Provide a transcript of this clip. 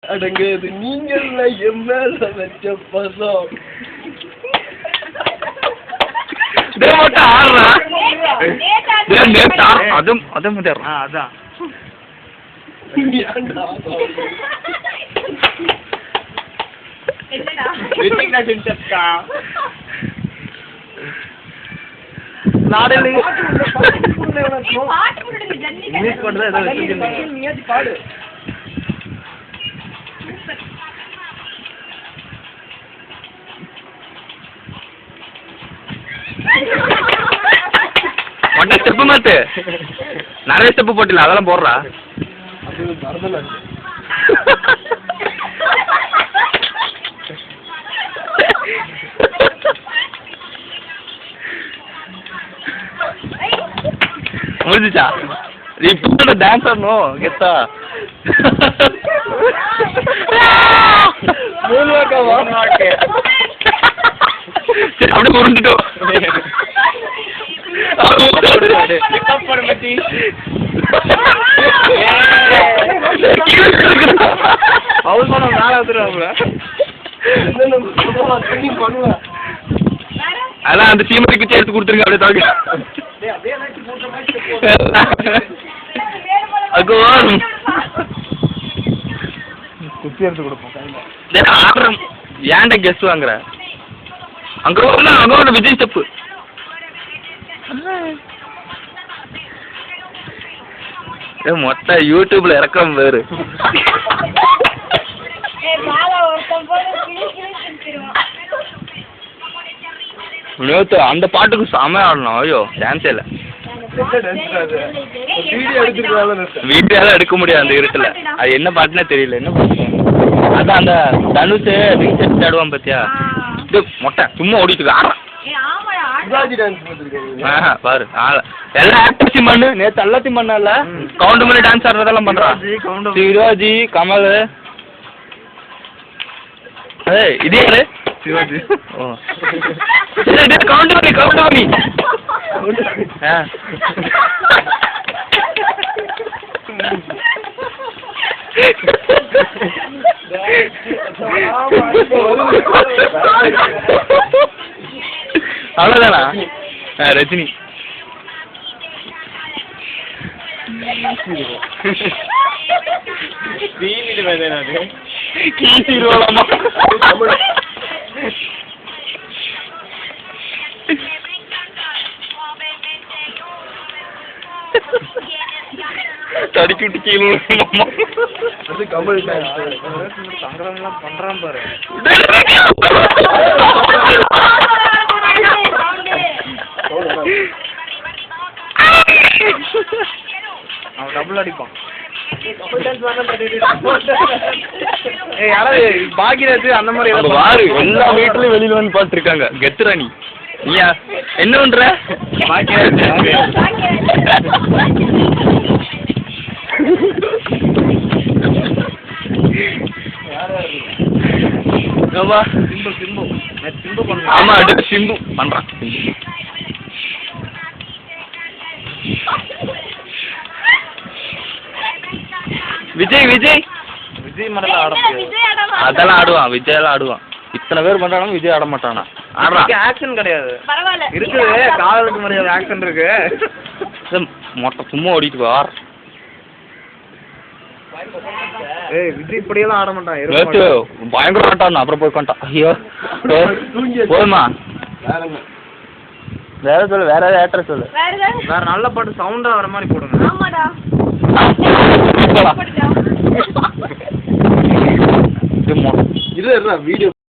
அடங்காது நீங்கள என் மேல வச்ச பசம் அதான் பாடு ஒன்ன ஸ்டெப் மாத்து நிறைய ஸ்டெப் போட்டில அதெல்லாம் போடுறா முடிஞ்சுச்சா நீ இப்போ டான்ஸ் ஆடணும் கெத்தா சரி அப்படியே உருண்டுட்டோம் அதான் அந்த சீமடி பிச்சை எடுத்து கொடுத்துருங்க அப்படியே தவிர குச்சி எடுத்து கொடுப்போம் ஏன்டா கெஸ்ட் வாங்குற அங்க ஒரு விஜய் ஸ்டெப்பு மொத்த யூடியூப்ல இறக்கம் வேறு நேத்து அந்த பாட்டுக்கு செம ஆடணும் ஐயோ டான்ஸே இல்ல வீடியோ எடுக்க முடியாது அந்த இருட்டுல அது என்ன பாட்டுன்னே தெரியல என்ன பாட்டு அதான் அந்த தனுஷ் ரிங் ஆடுவான் பாத்தியா மொட்டை சும்மா ஓடிட்டு ஆடுறான் பாரு எல்லா ஆக்டர்ஸும் பண்ணு நேத்து எல்லாத்தையும் பண்ணல கவுண்ட் பண்ணி டான்ஸ் ஆடுறதெல்லாம் பண்றான் சிவாஜி கமல் இது யாரு சிவாஜி கவுண்ட் பண்ணி அவ்வளவுதானா ரஜினி தடிச்சு விட்டு கீழே கமல் சங்கரம்லாம் பண்றான் பாரு அவன் டபுள் அடிப்பான் யாராவது பாக்கியராஜ் அந்த மாதிரி வாரு எல்லா வீட்டுலயும் வெளியில வந்து பாத்து இருக்காங்க கெத்துராணி நீயா என்ன பண்ற பாக்கியராஜ் ஆமா சிம்பு பண்றான் விஜய் விஜய் விஜய் மடல ஆட அதெல்லாம் ஆடுவான் விஜய் எல்லாம் ஆடுவான் இத்தனை பேர் பண்றாங்க விஜய் ஆட மாட்டானா ஆடுறான் ஆக்ஷன் கிடையாது இருக்குது காதலுக்கு மரியாதை ஆக்ஷன் இருக்கு மொட்டை சும்மா ஓடிட்டு வார் விஜய் இப்படியெல்லாம் ஆட மாட்டான் பயங்கர ஆட்டான் அப்புறம் போய் கொண்டான் ஐயோ போதுமா வேற சொல்லு வேற ஏதாவது ஆக்டர் சொல்லு வேற நல்ல பாட்டு சவுண்டா வர மாதிரி போடுங்க இது வீடியோ